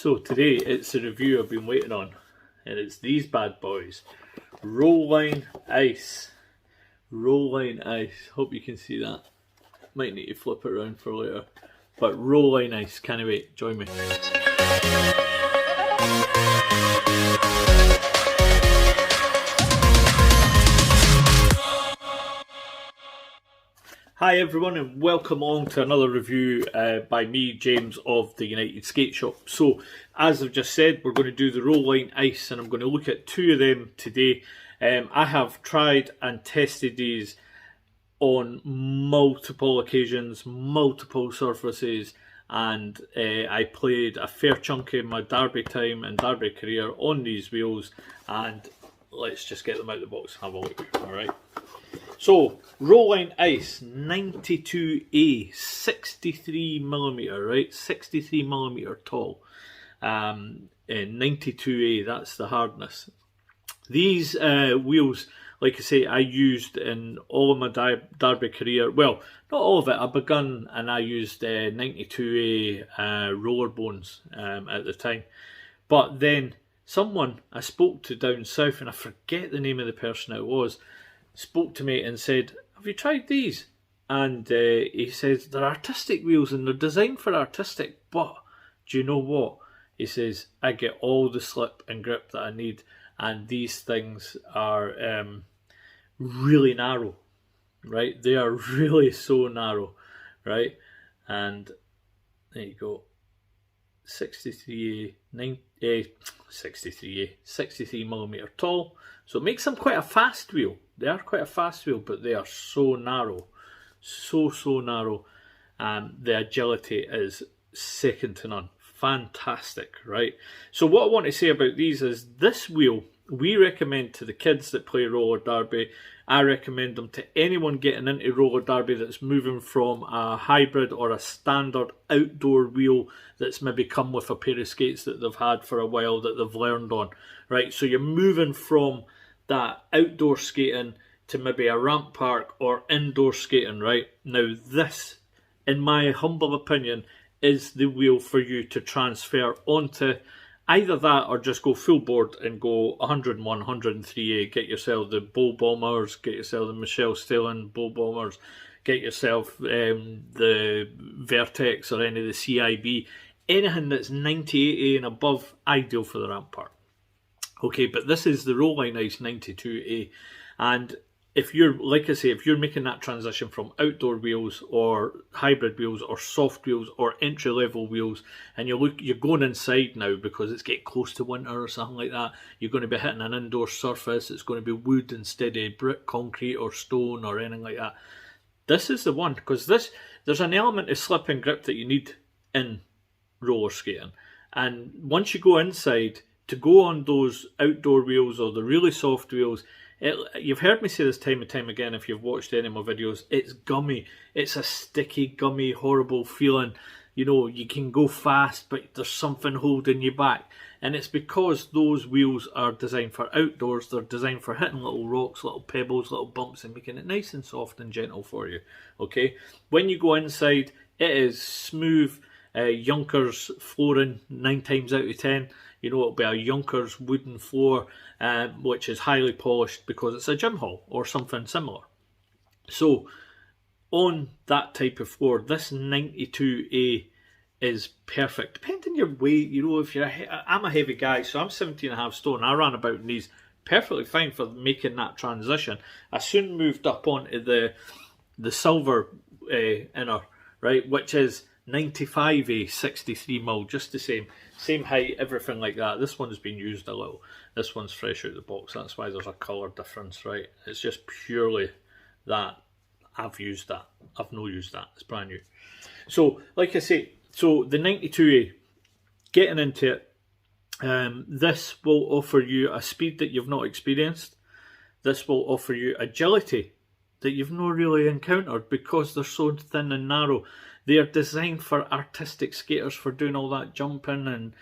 So today it's a review I've been waiting on, and it's these bad boys. Roll line ice. Roll line ice. Hope you can see that. Might need to flip it around for later. But roll line ice, can't wait, join me. Hi everyone, and welcome along to another review by me, James of the United Skate Shop. So, as I've just said, we're going to do the roll line ice, and I'm going to look at two of them today. I have tried and tested these on multiple occasions, multiple surfaces, and I played a fair chunk of my derby time and derby career on these wheels, and let's just get them out of the box and have a look, alright? So, roll line ice, 92A, 63mm, right? 63mm tall. And 92A, that's the hardness. These wheels, like I say, I used in all of my derby career. Well, not all of it. I begun and I used 92A roller bones at the time. But then someone I spoke to down south, and I forget the name of the person it was, spoke to me and said, have you tried these? And he says, they're artistic wheels and they're designed for artistic, but do you know what? He says, I get all the slip and grip that I need, and these things are really narrow, right? They are really so narrow, right? And there you go. 63mm tall, so it makes them quite a fast wheel. They are quite a fast wheel, but they are so narrow, so narrow, and the agility is second to none. Fantastic, right? So what I want to say about these is this wheel we recommend to the kids that play roller derby. I recommend them to anyone getting into roller derby that's moving from a hybrid or a standard outdoor wheel that's maybe come with a pair of skates that they've had for a while that they've learned on, right? So you're moving from that outdoor skating to maybe a ramp park or indoor skating, right? Now this, in my humble opinion, is the wheel for you to transfer onto. Either that or just go full board and go 101, 103A, get yourself the Bull Bombers, get yourself the Michelle Stalin Bull Bombers, get yourself the Vertex or any of the CIB. Anything that's 98A and above, ideal for the ramp park. Okay, but this is the roll line ice 92A, and if you're, like I say, if you're making that transition from outdoor wheels or hybrid wheels or soft wheels or entry-level wheels, and you're going inside now because it's getting close to winter or something like that, you're going to be hitting an indoor surface, it's going to be wood instead of brick, concrete or stone or anything like that. This is the one, because there's an element of slip and grip that you need in roller skating. And once you go inside, to go on those outdoor wheels or the really soft wheels, you've heard me say this time and time again if you've watched any of my videos, it's gummy. It's a sticky, gummy, horrible feeling. You know, you can go fast, but there's something holding you back. And it's because those wheels are designed for outdoors. They're designed for hitting little rocks, little pebbles, little bumps, and making it nice and soft and gentle for you. Okay? When you go inside, it is smooth, Junkers flooring 9 times out of 10. You know, it'll be a Junkers wooden floor, which is highly polished because it's a gym hall or something similar. So, on that type of floor, this 92A is perfect. Depending on your weight, you know, if I'm a heavy guy, so I'm 17.5 stone. I ran about in these perfectly fine for making that transition. I soon moved up onto the silver inner, right, which is 95A, 63mm, just the same height, everything like that. This one's been used a little. This one's fresh out of the box. That's why there's a colour difference, right? It's just purely that I've used that. I've no used that. It's brand new. So, like I say, so the 92A, getting into it, this will offer you a speed that you've not experienced. This will offer you agility that you've not really encountered because they're so thin and narrow. They are designed for artistic skaters, for doing all that jumping and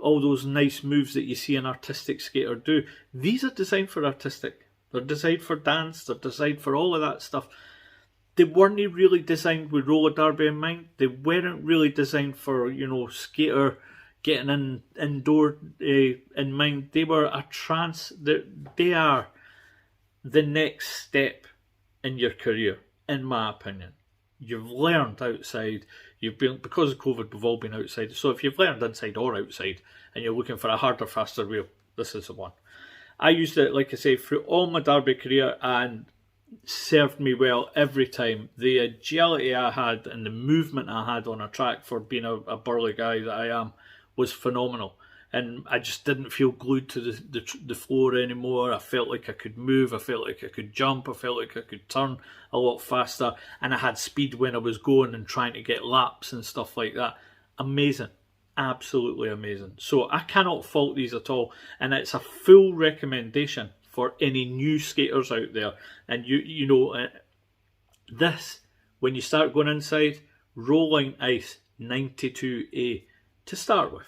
all those nice moves that you see an artistic skater do. These are designed for artistic. They're designed for dance. They're designed for all of that stuff. They weren't really designed with roller derby in mind. They weren't really designed for, you know, skater getting indoor in mind. They were they are the next step in your career, in my opinion. You've learned outside. You've been, because of COVID, we've all been outside. So if you've learned inside or outside, and you're looking for a harder, faster wheel, this is the one. I used it, like I say, through all my derby career, and served me well every time. The agility I had and the movement I had on a track for being a burly guy that I am was phenomenal. And I just didn't feel glued to the floor anymore. I felt like I could move, I felt like I could jump, I felt like I could turn a lot faster, and I had speed when I was going and trying to get laps and stuff like that. Amazing. Absolutely amazing. So I cannot fault these at all, and it's a full recommendation for any new skaters out there. And you know this, when you start going inside, Rolling Ice 92A to start with.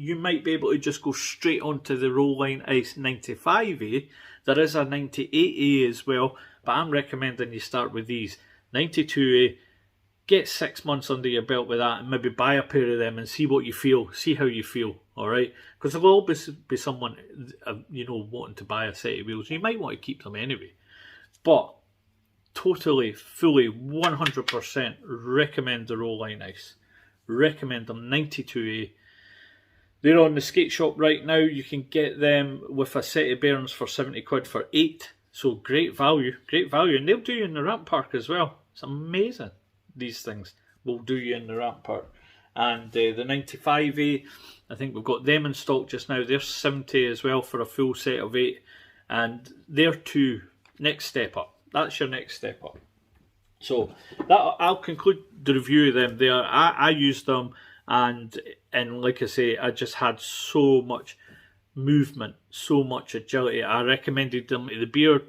You might be able to just go straight onto the Rolling Ice 95A. There is a 98A as well, but I'm recommending you start with these. 92A, get 6 months under your belt with that, and maybe buy a pair of them and see what you feel, see how you feel, alright? Because there will always be someone, wanting to buy a set of wheels. You might want to keep them anyway. But totally, fully, 100% recommend the Rolling Ice. Recommend them, 92A. They're on the skate shop right now. You can get them with a set of bearings for 70 quid for 8. So great value. And they'll do you in the ramp park as well. It's amazing. These things will do you in the ramp park. And the 95A, I think we've got them in stock just now. They're 70 as well for a full set of 8. And they're next step up. That's your next step up. So I'll conclude the review of them there. I used them. And like I say, I just had so much movement, so much agility. I recommended them to the beard,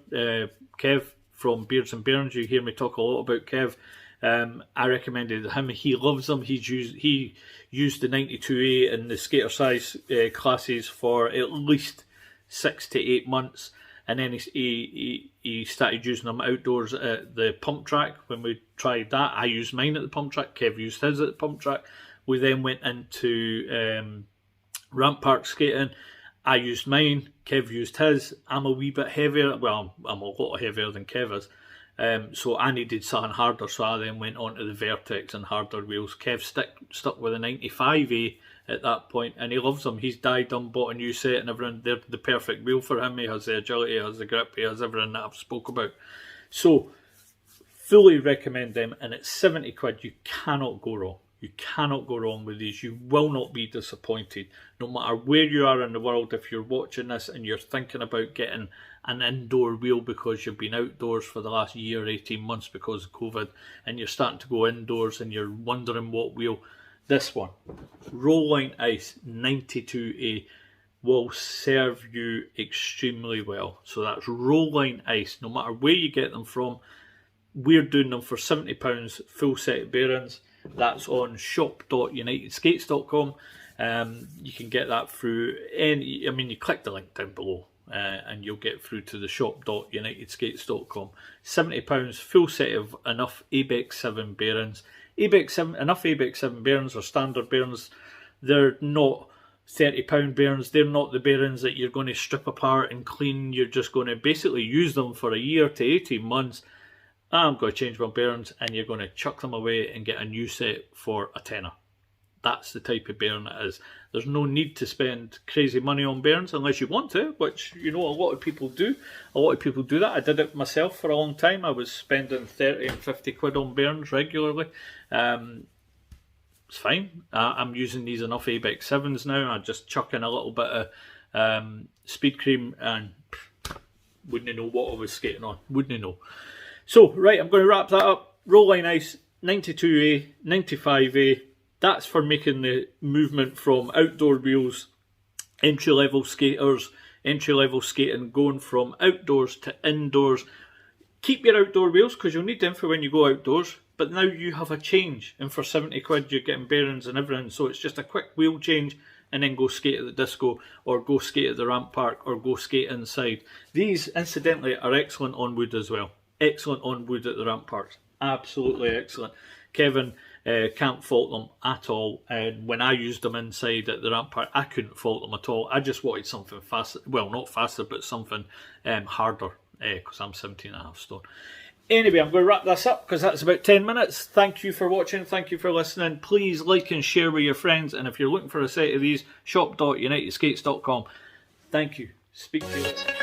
Kev from Beards and Bairns. You hear me talk a lot about Kev. I recommended him. He loves them. He used the 92A in the skater size classes for at least 6 to 8 months. And then he started using them outdoors at the pump track. When we tried that, I used mine at the pump track. Kev used his at the pump track. We then went into ramp park skating. I used mine, Kev used his. I'm a wee bit heavier. Well, I'm a lot heavier than Kev is. So I needed something harder, so I then went on to the Vertex and harder wheels. Kev stuck with a 95A at that point, and he loves them. He's dyed them, bought a new set and everything. They're the perfect wheel for him. He has the agility, he has the grip, he has everything that I've spoke about. So, fully recommend them, and it's 70 quid. You cannot go wrong. You cannot go wrong with these. You will not be disappointed. No matter where you are in the world, if you're watching this and you're thinking about getting an indoor wheel because you've been outdoors for the last year, 18 months because of COVID, and you're starting to go indoors and you're wondering what wheel, this one, Rolling Ice 92A, will serve you extremely well. So that's Rolling Ice. No matter where you get them from, we're doing them for £70, full set of bearings. That's on shop.unitedskates.com. You can get that through you click the link down below and you'll get through to the shop.unitedskates.com. £70, full set of enough ABEX 7 bearings. Enough ABEX 7 bearings or standard bearings. They're not £30 bearings. They're not the bearings that you're going to strip apart and clean. You're just going to basically use them for a year to 18 months. I'm going to change my bearings, and you're going to chuck them away and get a new set for a tenner. That's the type of bearing it is. There's no need to spend crazy money on bearings unless you want to, which, a lot of people do. A lot of people do that. I did it myself for a long time. I was spending 30 and 50 quid on bearings regularly. It's fine. I'm using these enough ABEX 7s now. I just chuck in a little bit of speed cream and wouldn't know what I was skating on. Wouldn't know. So, right, I'm going to wrap that up. Rolling Ice 92A, 95A. That's for making the movement from outdoor wheels, entry-level skaters, entry-level skating, going from outdoors to indoors. Keep your outdoor wheels because you'll need them for when you go outdoors. But now you have a change, and for 70 quid you're getting bearings and everything. So it's just a quick wheel change, and then go skate at the disco, or go skate at the ramp park, or go skate inside. These, incidentally, are excellent on wood as well. Excellent on wood at the ramp parks. Absolutely excellent. Kevin Can't fault them at all. And when I used them inside at the Rampart, I couldn't fault them at all. I just wanted something faster. Well, not faster, but something harder, because I'm 17.5 stone. Anyway, I'm going to wrap this up because that's about 10 minutes. Thank you for watching. Thank you for listening. Please like and share with your friends. And if you're looking for a set of these, shop.unitedskates.com. Thank you. Speak to you later.